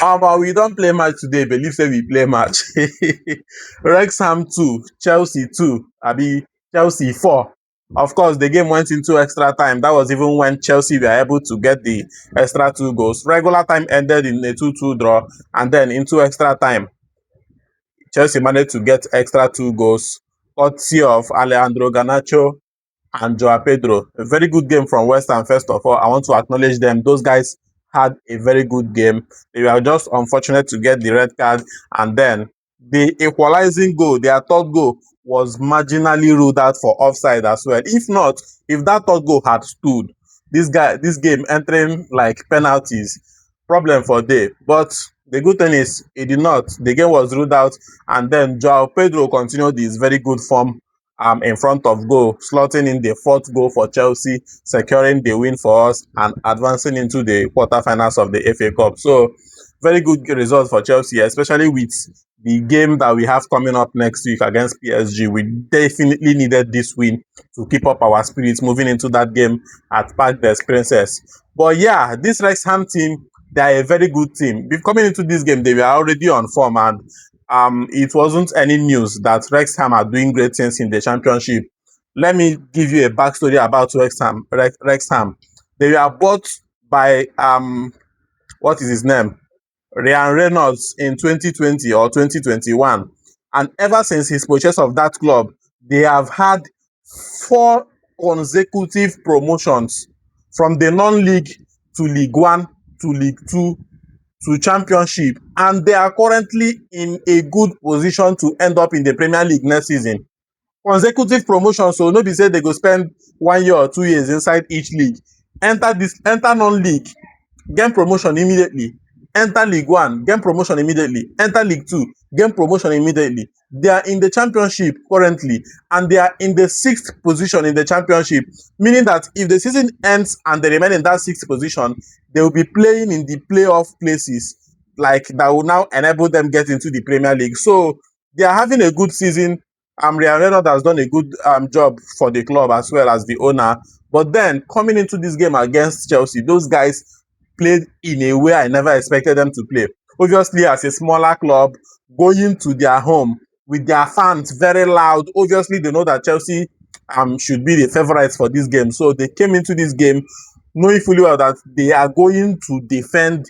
But we don't play match today. Believe say we play match. Wrexham 2, Chelsea 2, Abi Chelsea 4. Of course, the game went into extra time. That was even when Chelsea were able to get the extra two goals. Regular time ended in a 2-2 draw, and then into extra time, Chelsea managed to get extra two goals, courtesy of Alejandro Garnacho and Joao Pedro. A very good game from West Ham, first of all. I want to acknowledge them. Those guys had a very good game. They were just unfortunate to get the red card. And then the equalizing goal, their third goal, was marginally ruled out for offside as well. If not, if that third goal had stood, this game entering like penalties, problem for day. But the good thing is it did not. The game was ruled out, and then Joao Pedro continued his very good form in front of goal, slotting in the fourth goal for Chelsea, securing the win for us and advancing into the quarterfinals of the FA Cup. So, very good result for Chelsea, especially with the game that we have coming up next week against PSG. We definitely needed this win to keep up our spirits moving into that game at Parc des Princes. But yeah, this Wrexham team, they are a very good team. Coming into this game, they were already on form, and it wasn't any news that Wrexham are doing great things in the championship. Let me give you a backstory about Wrexham. They were bought by what is his name? Ryan Reynolds in 2020 or 2021. And ever since his purchase of that club, they have had four consecutive promotions from the non-league to League One to League Two to Championship, and they are currently in a good position to end up in the Premier League next season. Consecutive promotions, so no be say they go spend 1 year or 2 years inside each league. Enter non-league, get promotion immediately. Enter League One, get promotion immediately. Enter League Two, get promotion immediately. They are in the championship currently, and they are in the sixth position in the championship, meaning that if the season ends and they remain in that sixth position, they will be playing in the playoff places, like that will now enable them get into the Premier League. So they are having a good season. Ryan Reynolds has done a good job for the club as well as the owner. But then coming into this game against Chelsea, those guys played in a way I never expected them to play. Obviously, as a smaller club, going to their home with their fans very loud, obviously they know that Chelsea should be the favourites for this game. So they came into this game knowing fully well that they are going to defend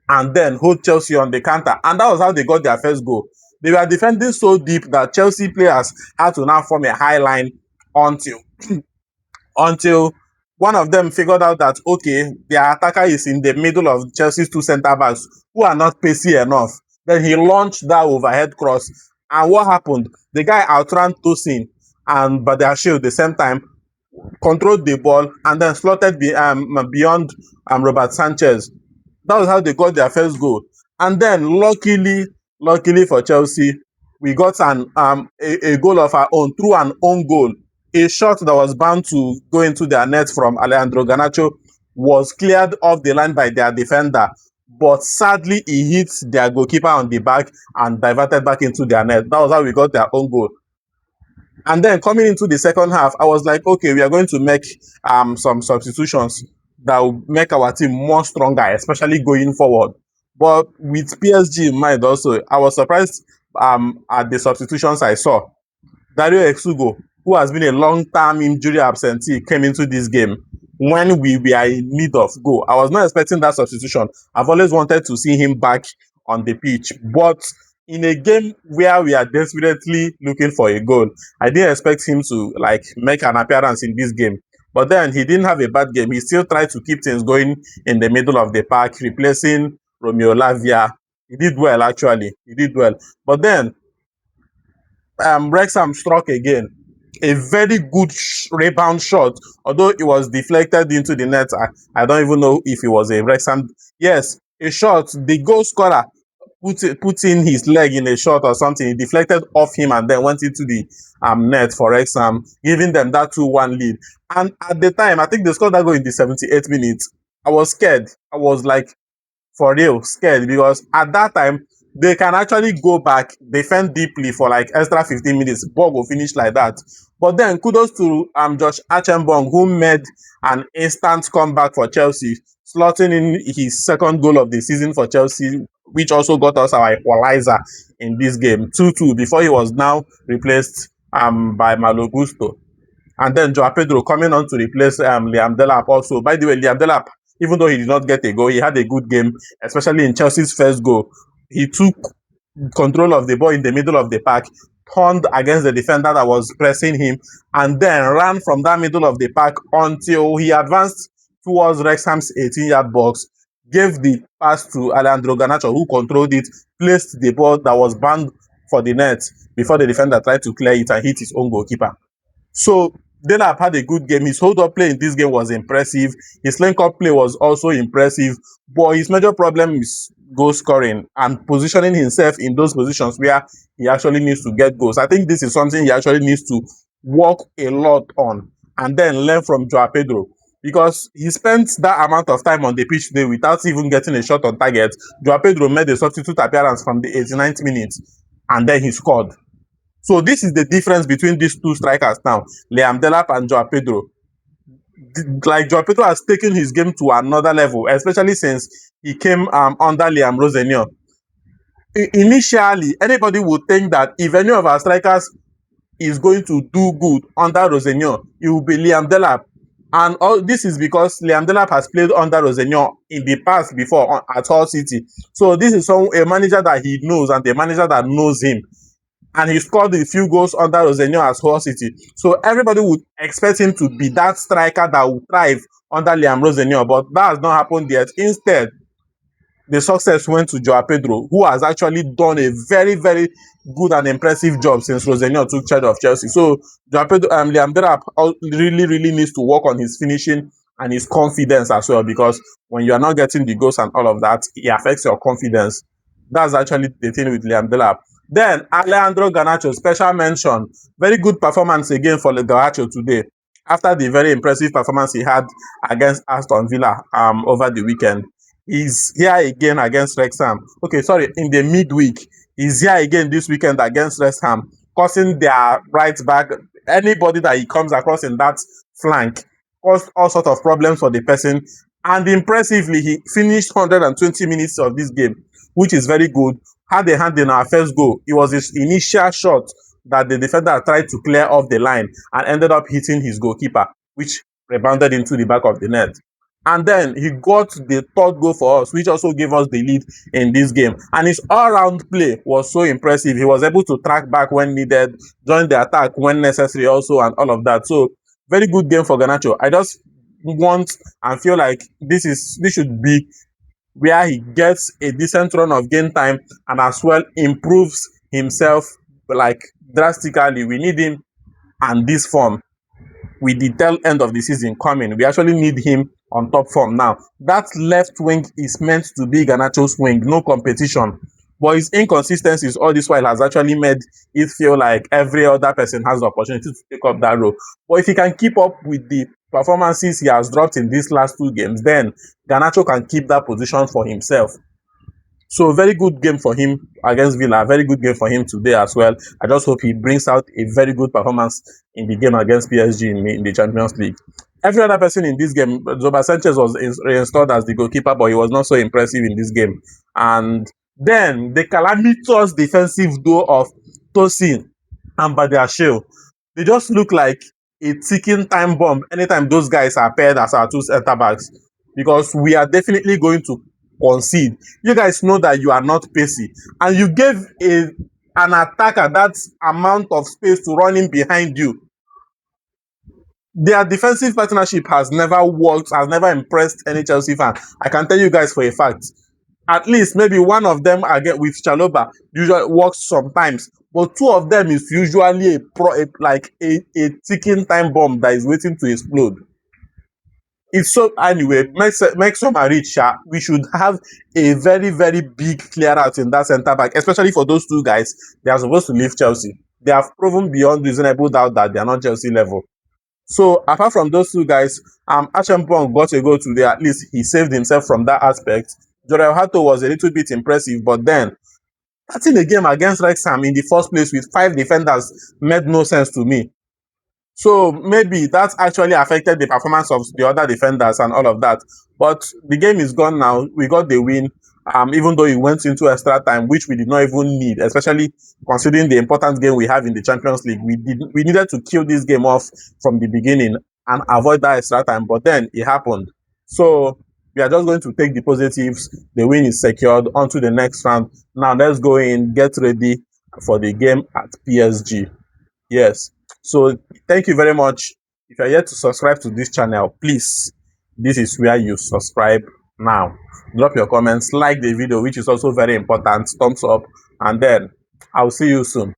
and then hold Chelsea on the counter. And that was how they got their first goal. They were defending so deep that Chelsea players had to now form a high line until until one of them figured out that okay, their attacker is in the middle of Chelsea's two centre backs who are not pacey enough. Then he launched that overhead cross, and what happened? The guy outran Tosin and Badiashile at the same time, controlled the ball, and then slotted beyond Robert Sanchez. That was how they got their first goal. And then, luckily for Chelsea, we got a goal of our own through an own goal. A shot that was bound to go into their net from Alejandro Garnacho was cleared off the line by their defender, but sadly he hit their goalkeeper on the back and diverted back into their net. That was how we got their own goal. And then coming into the second half, I was like, okay, we are going to make some substitutions that will make our team more stronger, especially going forward. But with PSG in mind also, I was surprised at the substitutions I saw. Dario Exugo, who has been a long-term injury absentee, came into this game when we were in need of goal. I was not expecting that substitution. I've always wanted to see him back on the pitch. But in a game where we are desperately looking for a goal, I didn't expect him to like make an appearance in this game. But then he didn't have a bad game. He still tried to keep things going in the middle of the park, replacing Romeo Lavia. He did well, actually. He did well. But then Wrexham struck again. A very good rebound shot, although it was deflected into the net. I don't even know if it was a Wrexham. Yes, a shot. The goal scorer put in his leg in a shot or something. He deflected off him and then went into the net for Wrexham, giving them that 2-1 lead. And at the time, I think they scored that goal in the 78th minute. I was scared. I was like, for real, scared, because at that time, they can actually go back, defend deeply for like extra 15 minutes. Ball will finish like that. But then kudos to Josh Archenbong, who made an instant comeback for Chelsea, slotting in his second goal of the season for Chelsea which also got us our equalizer in this game, 2-2, before he was now replaced by Malo Gusto. And then Joao Pedro coming on to replace Liam Delap also. By the way, Liam Delap, even though he did not get a goal, he had a good game, especially in Chelsea's first goal. He took control of the ball in the middle of the park, turned against the defender that was pressing him, and then ran from that middle of the park until he advanced towards Wrexham's 18-yard box, gave the pass to Alejandro Garnacho, who controlled it, placed the ball that was banned for the net before the defender tried to clear it and hit his own goalkeeper. So Delap had a good game. His hold-up play in this game was impressive. His link-up play was also impressive. But his major problem is goal scoring and positioning himself in those positions where he actually needs to get goals. I think this is something he actually needs to work a lot on and then learn from Joao Pedro, because he spent that amount of time on the pitch today without even getting a shot on target. Joao Pedro made a substitute appearance from the 89th minute and then he scored. So this is the difference between these two strikers now, Liam Delap and Joao Pedro. Like, Joao Pedro has taken his game to another level, especially since he came under Liam Rosenio. Initially, anybody would think that if any of our strikers is going to do good under Rosenio, it will be Liam Delap. And all this is because Liam Delap has played under Rosenio in the past before at Hull City. So this is a manager that he knows and a manager that knows him. And he scored a few goals under Rosenio as Hull City. So everybody would expect him to be that striker that would thrive under Liam Rosenio, but that has not happened yet. Instead, the success went to Joao Pedro, who has actually done a very, very good and impressive job since Rosenio took charge of Chelsea. So Joao Pedro, Liam Delap really, really needs to work on his finishing and his confidence as well, because when you are not getting the goals and all of that, it affects your confidence. That's actually the thing with Liam Delap. Then Alejandro Garnacho, special mention. Very good performance again for Garnacho today, after the very impressive performance he had against Aston Villa over the weekend. He's here again against Wrexham. Okay, sorry, in the midweek. He's here again this weekend against Wrexham, causing their right back, anybody that he comes across in that flank, caused all sorts of problems for the person. And impressively, he finished 120 minutes of this game, which is very good. Had a hand in our first goal. It was his initial shot that the defender tried to clear off the line and ended up hitting his goalkeeper, which rebounded into the back of the net. And then he got the third goal for us, which also gave us the lead in this game. And his all-round play was so impressive. He was able to track back when needed, join the attack when necessary also, and all of that. So very good game for Garnacho. I just want and feel like this should be where he gets a decent run of game time and as well improves himself like drastically. We need him, and this form with the tail end of the season coming, we actually need him on top form now. That left wing is meant to be Garnacho's wing, no competition. But his inconsistencies all this while has actually made it feel like every other person has the opportunity to take up that role. But if he can keep up with the performances he has dropped in these last two games, then Garnacho can keep that position for himself. So very good game for him against Villa. Very good game for him today as well. I just hope he brings out a very good performance in the game against PSG in the Champions League. Every other person in this game, Zoba Sanchez was reinstalled as the goalkeeper, but he was not so impressive in this game. And then the calamitous defensive duo of Tosin and Badiashile, they just look like a ticking time bomb anytime those guys are paired as our two center backs, because we are definitely going to concede. You guys know that you are not pacey, and you gave an attacker that amount of space to run in behind you. Their defensive partnership has never worked, has never impressed any Chelsea fan. I can tell you guys for a fact. At least maybe one of them again with Chalobah usually works sometimes, but two of them is usually a ticking time bomb that is waiting to explode. It's so anyway, make some reach. We should have a very, very big clear out in that centre back, especially for those two guys. They are supposed to leave Chelsea. They have proven beyond reasonable doubt that they are not Chelsea level. So apart from those two guys, Achampong got a goal today. At least he saved himself from that aspect. Jorel Hato was a little bit impressive, but then starting the game against Wrexham in the first place with 5 defenders made no sense to me. So maybe that actually affected the performance of the other defenders and all of that. But the game is gone now. We got the win, even though it went into extra time, which we did not even need, especially considering the important game we have in the Champions League. We needed to kill this game off from the beginning and avoid that extra time. But then it happened. So we are just going to take the positives. The win is secured. On to the next round. Now let's go in, get ready for the game at PSG. Yes. So thank you very much. If you're yet to subscribe to this channel, please, this is where you subscribe now. Drop your comments, like the video, which is also very important, thumbs up, and then I'll see you soon.